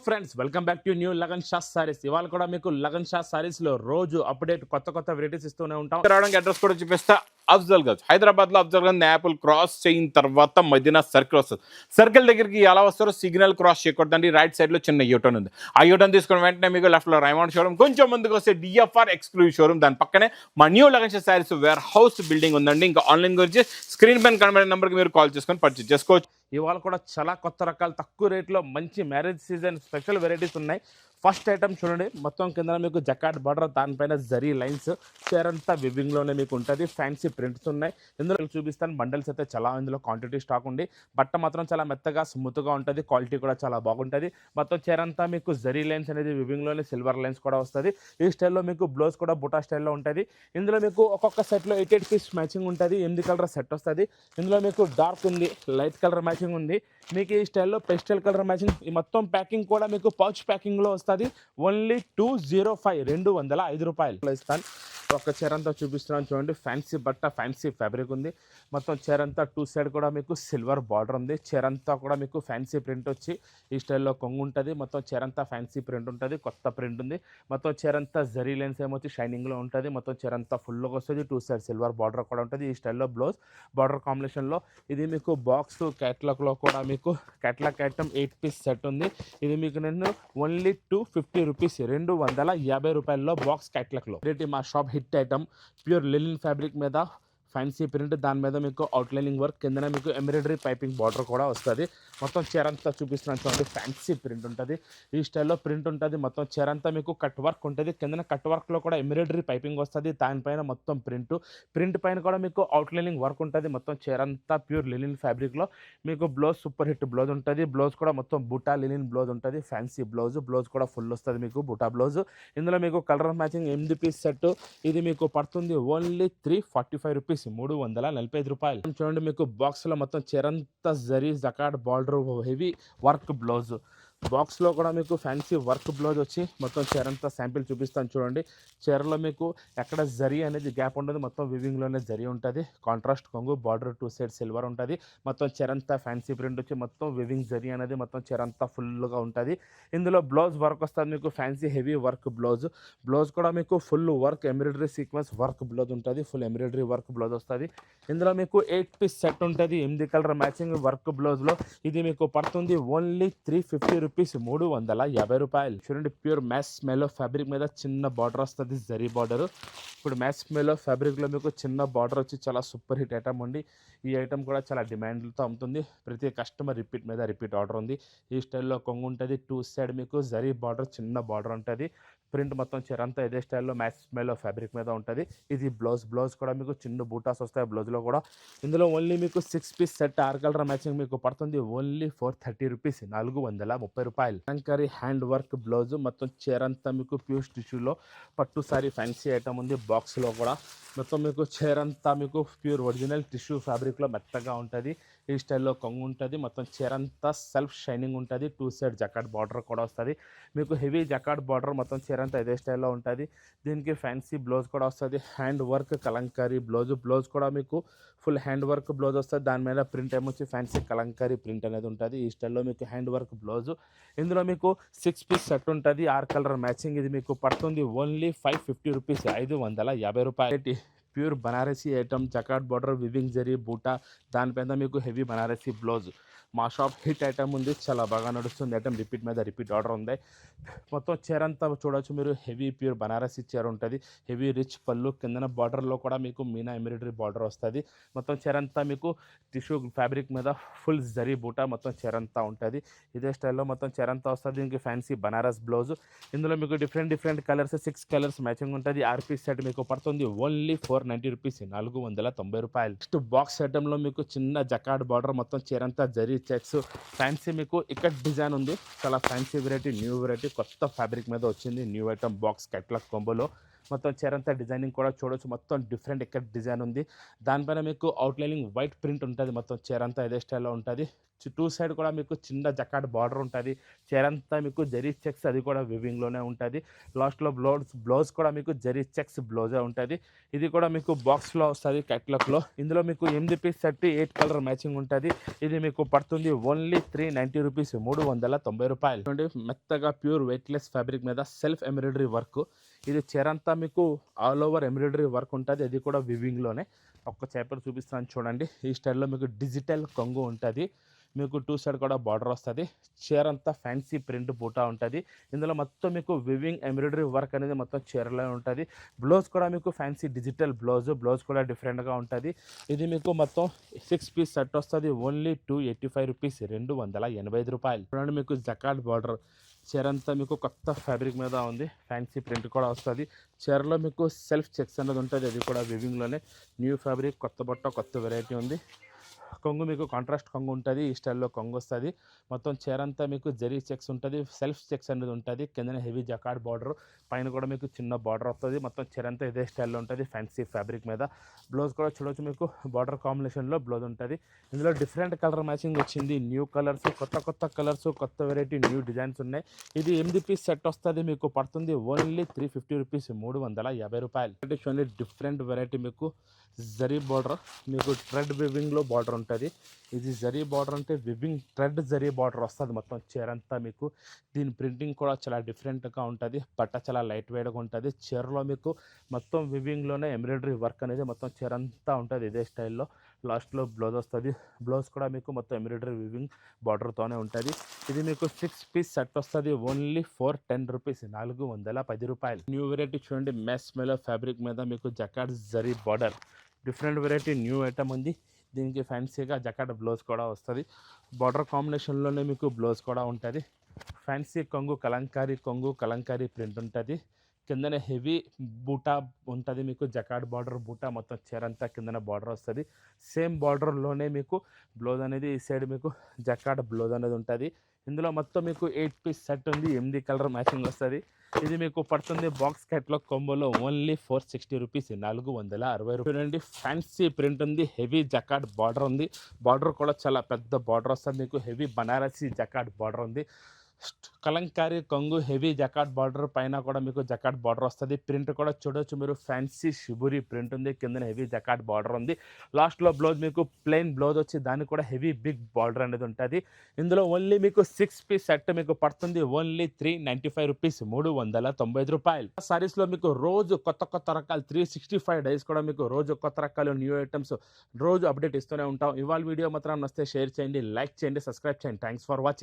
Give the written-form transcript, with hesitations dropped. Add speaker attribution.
Speaker 1: Friends welcome back to new Lagan Shah saris. ఇవాళ కూడా మీకు లగన్ షా సారీస్ లో రోజు అప్డేట్ కొత్త వెరైటీస్ ఇస్తూనే ఉంటాం.
Speaker 2: రావడానికి అడ్రస్ కూడా చూపిస్తా. అఫ్జల్ గంజ్, హైదరాబాద్ లో అఫ్జల్ గంజ్ యాపిల్ క్రాస్ చేయిన తర్వాత మదీనా సర్కిల్ వస్తుంది. సర్కిల్ దగ్గరికి ఎలా వస్తారో సిగ్నల్ క్రాస్ చేయకూడదండి. రైట్ సైడ్ లో చిన్న యూటర్న్ ఉంది. ఆ యూటర్న్ తీసుకున్న వెంటనే మీకు లెఫ్ట్ లో రైమాండ్ షోరూమ్, కొంచెం ముందుకు వస్తే డిఎఫ్ఆర్ ఎక్స్క్లూజివ్ షోరూమ్, దాని పక్కనే మా new Lagan Shah sarees warehouse building ఉందండి. ఇంకా ఆన్లైన్ గురించి స్క్రీన్ పైన కనబడే నెంబర్కి మీరు కాల్ చేసుకొని పర్చేజ్ చేసుకోవచ్చు.
Speaker 1: ఇవాళ కూడా చాలా కొత్త రకాలు తక్కువ రేట్లో మంచి మ్యారేజ్ సీజన్ స్పెషల్ వెరైటీస్ ఉన్నాయి. ఫస్ట్ ఐటమ్ చూడండి, మొత్తం కింద మీకు జకాట్ బార్డర్, దానిపైన జరీ లైన్స్, చీరంతా వివింగ్లోనే మీకు ఉంటుంది. ఫ్యాన్సీ ప్రింట్స్ ఉన్నాయి. ఇందులో చూపిస్తాను. బండల్స్ అయితే చాలా ఇందులో క్వాంటిటీ స్టాక్ ఉంది. బట్ట మాత్రం చాలా మెత్తగా స్మూత్గా ఉంటుంది. క్వాలిటీ కూడా చాలా బాగుంటుంది. మొత్తం చీరంతా మీకు జరీ లైన్స్ అనేది వివింగ్లోనే సిల్వర్ లైన్స్ కూడా వస్తుంది. ఈ స్టైల్లో మీకు బ్లౌజ్ కూడా బుటా స్టైల్లో ఉంటుంది. ఇందులో మీకు ఒక్కొక్క సెట్లో 8 పీస్ మ్యాచింగ్ ఉంటుంది. 8 కలర్ సెట్ వస్తుంది. ఇందులో మీకు డార్క్ ఉంది, లైట్ కలర్ మ్యాచింగ్ ఉంది. మీకు ఈ స్టైల్లో పెస్టల్ కలర్ మ్యాచింగ్. ఈ మొత్తం ప్యాకింగ్ కూడా మీకు పౌచ్ ప్యాకింగ్లో వస్తుంది. ఓన్లీ 205 205 రూపాయలు ఇస్తాను. ఒక చీర అంతా చూపిస్తున్నాను చూడండి. ఫ్యాన్సీ బట్ట, ఫ్యాన్సీ ఫ్యాబ్రిక్ ఉంది. మొత్తం చీర అంతా 2 సైడ్ కూడా మీకు సిల్వర్ బార్డర్ ఉంది. చీర అంతా కూడా మీకు ఫ్యాన్సీ ప్రింట్ వచ్చి ఈ స్టైల్లో కొంగు ఉంటుంది. మొత్తం చీర అంతా ఫ్యాన్సీ ప్రింట్ ఉంటుంది. కొత్త ప్రింట్ ఉంది. మొత్తం చీర అంతా జరీ లైన్స్ ఏమొచ్చి షైనింగ్లో ఉంటుంది. మొత్తం చీర అంతా ఫుల్గా వస్తుంది. 2 సైడ్ సిల్వర్ బార్డర్ కూడా ఉంటుంది. ఈ స్టైల్లో బ్లౌజ్ బార్డర్ కాంబినేషన్లో. ఇది మీకు బాక్స్ క్యాట్లాగ్లో కూడా మీకు క్యాట్లాగ్ ఐటమ్ 8 పీస్ సెట్ ఉంది. ఇది మీకు నేను ఓన్లీ 250 రూపీస్, 250 రూపాయల్లో బాక్స్ క్యాట్లాగ్లో. రేట్ మా shop hit item, pure లిలిన్ fabric మీద ఫ్యాన్సీ ప్రింట్, దాని మీద మీకు అవుట్లైనింగ్ వర్క్, కిందనే మీకు ఎంబ్రాయిడరీ పైపింగ్ బార్డర్ కూడా వస్తుంది. మొత్తం చీర అంతా చూపిస్తున్నాను చూడండి. ఫ్యాన్సీ ప్రింట్ ఉంటుంది. ఈ స్టైల్లో ప్రింట్ ఉంటుంది. మొత్తం చీర అంతా మీకు కట్ వర్క్ ఉంటుంది. కిందన కట్ వర్క్లో కూడా ఎంబ్రాయిడరీ పైపింగ్ వస్తుంది. దానిపైన మొత్తం ప్రింట్ పైన కూడా మీకు అవుట్లైనింగ్ వర్క్ ఉంటుంది. మొత్తం చీర అంతా ప్యూర్ లిలిన్ ఫ్యాబ్రిక్లో మీకు బ్లౌజ్ సూపర్ హిట్ బ్లౌజ్ ఉంటుంది. బ్లౌజ్ కూడా మొత్తం బుటా లిలిన్ బ్లౌజ్ ఉంటుంది. ఫ్యాన్సీ బ్లౌజ్ కూడా ఫుల్ వస్తుంది మీకు బుటా బ్లౌజ్. ఇందులో మీకు కలర్ మ్యాచింగ్ 8 పీస్ సెట్. ఇది మీకు పడుతుంది ఓన్లీ 345 రూపీస్, 345 రూపాయలు. చూడండి, మీకు బాక్స్లో మొత్తం చీరంతా zari jacquard border heavy work blouse. బాక్స్లో కూడా మీకు ఫ్యాన్సీ వర్క్ బ్లౌజ్ వచ్చి మొత్తం చీరంతా శాంపిల్ చూపిస్తాను చూడండి. చీరలో మీకు ఎక్కడ జరీ అనేది గ్యాప్ ఉండదు. మొత్తం వివింగ్లోనే జరీ ఉంటుంది. కాంట్రాస్ట్ కొంగు, బార్డర్ 2 సైడ్ సిల్వర్ ఉంటుంది. మొత్తం చీరంతా ఫ్యాన్సీ ప్రింట్ వచ్చి మొత్తం వివింగ్ జరీ అనేది మొత్తం చీరంతా ఫుల్గా ఉంటుంది. ఇందులో బ్లౌజ్ వర్క్ వస్తుంది మీకు ఫ్యాన్సీ హెవీ వర్క్ బ్లౌజ్ కూడా మీకు full work embroidery sequence work blouse ఉంటుంది. ఫుల్ ఎంబ్రాయిడరీ వర్క్ బ్లౌజ్ వస్తుంది. ఇందులో మీకు 8 పీస్ సెట్ ఉంటుంది. 8 కలర్ మ్యాచింగ్ వర్క్ బ్లౌజ్లో. ఇది మీకు పడుతుంది ఓన్లీ 350 రూపీస్, 350 రూపాయలు. చూడండి, ప్యూర్ మ్యాస్ మెలో ఫ్యాబ్రిక్ మీద చిన్న బార్డర్ వస్తుంది, జరీ బార్డర్. ఇప్పుడు మ్యాస్ మెలో ఫ్యాబ్రిక్లో మీకు చిన్న బార్డర్ వచ్చి చాలా సూపర్ హిట్ ఐటమ్ ఉంది. ఈ ఐటమ్ కూడా చాలా డిమాండ్తో అమ్ముతుంది. ప్రతి కస్టమర్ రిపీట్ ఆర్డర్ ఉంది. ఈ స్టైల్లో కొంగు ఉంటుంది. 2 సైడ్ మీకు జరీ బార్డర్, చిన్న బార్డర్ ఉంటుంది. ప్రింట్ మొత్తం చీరంతా ఇదే స్టైల్లో మ్యాస్ మెలో ఫ్యాబ్రిక్ మీద ఉంటుంది. ఇది బ్లౌజ్ కూడా మీకు చిన్న బూటాస్ వస్తాయి బ్లౌజ్లో కూడా. ఇందులో ఓన్లీ మీకు 6 పీస్ సెట్ 6 కలర్ మ్యాచింగ్ మీకు పడుతుంది ఓన్లీ 430 రూపీస్, 430 రూపాయలు. Kalamkari hand work blouse. మొత్తం చీరంతా మీకు ప్యూర్ టిష్యూలో పట్టు సారీ ఫ్యాన్సీ ఐటమ్ ఉంది. బాక్స్లో కూడా మొత్తం మీకు చీరంతా మీకు ప్యూర్ ఒరిజినల్ టిష్యూ ఫ్యాబ్రిక్లో మెత్తగా ఉంటుంది. ఈ స్టైల్లో కొంగు ఉంటుంది. మొత్తం చీరంతా సెల్ఫ్ షైనింగ్ ఉంటుంది. 2 సైడ్ జకాట్ బార్డర్ కూడా వస్తుంది. మీకు హెవీ జకాట్ బార్డర్ మొత్తం చీరంతా ఇదే స్టైల్లో ఉంటుంది. దీనికి ఫ్యాన్సీ బ్లౌజ్ కూడా వస్తుంది. హ్యాండ్ వర్క్ కలంకారీ బ్లౌజ్ కూడా మీకు ఫుల్ హ్యాండ్ వర్క్ బ్లౌజ్ వస్తుంది. దాని మీద ప్రింట్ ఏమొచ్చి ఫ్యాన్సీ కలంకారీ ప్రింట్ అనేది ఉంటుంది. ఈ స్టైల్లో మీకు హ్యాండ్ వర్క్ బ్లౌజ్. ఇందులో మీకు 6 పీస్ సెట్ ఉంటుంది. 6 కలర్ మ్యాచింగ్. ఇది మీకు పడుతుంది ఓన్లీ 550 రూపీస్, 550 రూపాయలు. Pure Banarasi item, జకాట్ border, weaving zari బూటా, దానిపైన మీకు హెవీ బనారసీ బ్లౌజ్. మా షాప్ హిట్ ఐటమ్ ఉంది. చాలా బాగా నడుస్తుంది ఐటమ్. రిపీట్ ఆర్డర్ ఉంది. మొత్తం చీర అంతా చూడవచ్చు మీరు. హెవీ ప్యూర్ బనారసీ చీర ఉంటుంది. హెవీ రిచ్ పళ్ళు, కిందన బార్డర్లో కూడా మీకు మీనా ఎంబ్రాయిడరీ బార్డర్ వస్తుంది. మొత్తం చీర అంతా మీకు టిష్యూ ఫ్యాబ్రిక్ మీద ఫుల్ జరీ బూటా మొత్తం చీర అంతా ఉంటుంది. ఇదే స్టైల్లో మొత్తం చీర అంతా వస్తుంది. దీనికి ఫ్యాన్సీ బనారస్ బ్లౌజ్. ఇందులో మీకు డిఫరెంట్ కలర్స్ 6 కలర్స్ మ్యాచింగ్ ఉంటుంది. 6 పీస్ సెట్ మీకు పడుతుంది ఓన్లీ 490 రూపీస్, 490 రూపాయలు. నెక్స్ట్ బాక్స్ ఐటెంలో మీకు చిన్న జకాట్ బార్డర్, మొత్తం చీరంతా జరీ చెక్స్, ఫ్యాన్సీ మీకు ఇక్కడ డిజైన్ ఉంది. చాలా ఫ్యాన్సీ వెరైటీ, న్యూ వెరైటీ, కొత్త ఫ్యాబ్రిక్ మీద వచ్చింది. న్యూ ఐటమ్ బాక్స్ క్యాట్లాగ్ కొంబోలో. మొత్తం చీరంతా డిజైనింగ్ కూడా చూడవచ్చు. మొత్తం ఇక్కడ డిజైన్ ఉంది. దానిపైన మీకు అవుట్లైనింగ్ వైట్ ప్రింట్ ఉంటుంది. మొత్తం చీరంతా ఇదే స్టైల్లో ఉంటుంది. టూ సైడ్ కూడా మీకు చిన్న జకాట్ బార్డర్ ఉంటుంది. చీర అంతా మీకు జరీ చెక్స్ అది కూడా వివింగ్లోనే ఉంటుంది. లాస్ట్లో బ్లౌజ్ కూడా మీకు జరీ చెక్స్ బ్లౌజే ఉంటుంది. ఇది కూడా మీకు బాక్స్లో వస్తుంది క్యాట్లాగ్లో. ఇందులో మీకు 8 పీస్ సెట్ 8 కలర్ మ్యాచింగ్ ఉంటుంది. ఇది మీకు పడుతుంది ఓన్లీ 390 రూపీస్, 390 రూపాయలు. చూడండి మెత్తగా ప్యూర్ వెయిట్లెస్ ఫ్యాబ్రిక్ మీద సెల్ఫ్ ఎంబ్రాయిడరీ వర్క్. ఇది చీర అంతా మీకు ఆల్ ఓవర్ ఎంబ్రాయిడరీ వర్క్ ఉంటుంది. అది కూడా వివింగ్లోనే. ఒక్క చేపలు చూపిస్తాను చూడండి. ఈ స్టైల్లో మీకు డిజిటల్ కొంగు ఉంటుంది. మీకు టూ సైడ్ కూడా బార్డర్ వస్తుంది. చీర అంతా ఫ్యాన్సీ ప్రింట్ బూటా ఉంటుంది. ఇందులో మొత్తం మీకు వివింగ్ ఎంబ్రాయిడరీ వర్క్ అనేది మొత్తం చీరలో ఉంటుంది. బ్లౌజ్ కూడా మీకు ఫ్యాన్సీ డిజిటల్ బ్లౌజ్ కూడా డిఫరెంట్గా ఉంటుంది. ఇది మీకు మొత్తం 6 పీస్ సెట్ వస్తుంది. ఓన్లీ 285 రూపీస్, 285 రూపాయలు. చూడండి మీకు జకాట్ బార్డర్ చీర అంతా మీకు కొత్త ఫ్యాబ్రిక్ మీద ఉంది. ఫ్యాన్సీ ప్రింట్ కూడా వస్తుంది. చీరలో మీకు సెల్ఫ్ చెక్స్ అనేది ఉంటుంది. అది కూడా వివింగ్లోనే. న్యూ ఫ్యాబ్రిక్, కొత్త బట్ట, కొత్త వెరైటీ ఉంది. కొంగు మీకు కాంట్రాస్ట్ కొంగు ఉంటుంది. ఈ స్టైల్లో కొంగు వస్తుంది. మొత్తం చీర అంతా మీకు జరీ చెక్స్ ఉంటుంది. సెల్ఫ్ చెక్స్ అనేది ఉంటుంది. కిందన హెవీ జకాట్ బార్డర్, పైన కూడా మీకు చిన్న బార్డర్ వస్తుంది. మొత్తం చీర అంతా ఇదే స్టైల్లో ఉంటుంది ఫ్యాన్సీ ఫ్యాబ్రిక్ మీద. బ్లౌజ్ కూడా చూడవచ్చు మీకు బార్డర్ కాంబినేషన్లో బ్లౌజ్ ఉంటుంది. ఇందులో డిఫరెంట్ కలర్ మ్యాచింగ్ వచ్చింది. న్యూ కలర్స్, కొత్త కలర్స్, కొత్త వెరైటీ, న్యూ డిజైన్స్ ఉన్నాయి. ఇది 8 పీస్ సెట్ వస్తుంది. మీకు పడుతుంది ఓన్లీ 350 రూపీస్, 350 రూపాయలు. చూడండి డిఫరెంట్ వెరైటీ మీకు జరీ బార్డర్, మీకు థ్రెడ్ వివింగ్లో బార్డర్ ఉంటుంది. ఇది జరీ బార్డర్ అంటే వివింగ్ థ్రెడ్ జరీ బార్డర్ వస్తుంది మొత్తం చీర అంతా మీకు. దీని ప్రింటింగ్ కూడా చాలా డిఫరెంట్గా ఉంటుంది. బట్ట చాలా లైట్ వెయిట్గా ఉంటుంది. చీరలో మీకు మొత్తం వివింగ్లోనే ఎంబ్రాయిడరీ వర్క్ అనేది మొత్తం చీర అంతా ఉంటుంది ఇదే స్టైల్లో. లాస్ట్లో బ్లౌజ్ వస్తుంది. బ్లౌజ్ కూడా మీకు మొత్తం ఎంబ్రాయిడరీ వివింగ్ బార్డర్తోనే ఉంటుంది. ఇది మీకు 6 పీస్ సెట్ వస్తుంది. ఓన్లీ 410 రూపీస్, 410 రూపాయలు. న్యూ వెరైటీ చూడండి. మెస్ మెలో ఫ్యాబ్రిక్ మీద మీకు jacquard zari border, different variety new item ఉంది. దీనికి ఫ్యాన్సీగా జకాట్ బ్లౌజ్ కూడా వస్తుంది. బార్డర్ కాంబినేషన్లోనే మీకు బ్లౌజ్ కూడా ఉంటుంది. ఫ్యాన్సీ కొంగు, కలంకారీ ప్రింట్ ఉంటుంది. కిందనే హెవీ బూటా ఉంటుంది. మీకు జకాట్ బార్డర్ బూటా మొత్తం చీర అంతా కిందన బార్డర్ వస్తుంది. సేమ్ బార్డర్లోనే మీకు బ్లౌజ్ అనేది ఈ సైడ్ మీకు జకాట్ బ్లౌజ్ అనేది ఉంటుంది. ఇందులో మొత్తం మీకు 8 పీస్ సెట్ ఉంది. 8 కలర్ మ్యాచింగ్ వస్తుంది. ఇది మీకు పడుతుంది బాక్స్ క్యాట్లాగ్ కాంబోలో ఓన్లీ 460 రూపీస్, 460 రూపాయలు. చూడండి ఫ్యాన్సీ ప్రింట్ ఉంది. హెవీ జకాట్ బార్డర్ ఉంది. బార్డర్ కూడా చాలా పెద్ద బార్డర్ వస్తుంది. మీకు హెవీ బనారసీ జకాట్ బార్డర్ ఉంది. కలంకారీ కొంగు, హెవీ జకాట్ బార్డర్, పైన కూడా మీకు జకాట్ బార్డర్ వస్తుంది. ప్రింట్ కూడా చూడొచ్చు మీరు. ఫ్యాన్సీ షిబురి ప్రింట్ ఉంది. కింద హెవీ జకాట్ బార్డర్ ఉంది. లాస్ట్లో బ్లౌజ్ మీకు ప్లెయిన్ బ్లౌజ్ వచ్చి దానికి కూడా హెవీ బిగ్ బార్డర్ అనేది ఉంటుంది. ఇందులో ఓన్లీ మీకు 6 పీస్ సెట్ మీకు పడుతుంది ఓన్లీ 395 రూపీస్, 395 రూపాయలు. సారీస్లో మీకు రోజు కొత్త రకాలు 365 డేస్ కూడా మీకు రోజు కొత్త రకాలు న్యూ ఐటమ్స్ రోజు అప్డేట్ ఇస్తూనే ఉంటాం. ఇవాళ వీడియో మాత్రం నచ్చితే షేర్ చేయండి, లైక్ చేయండి, సబ్స్క్రైబ్ చేయండి. Thanks for watching.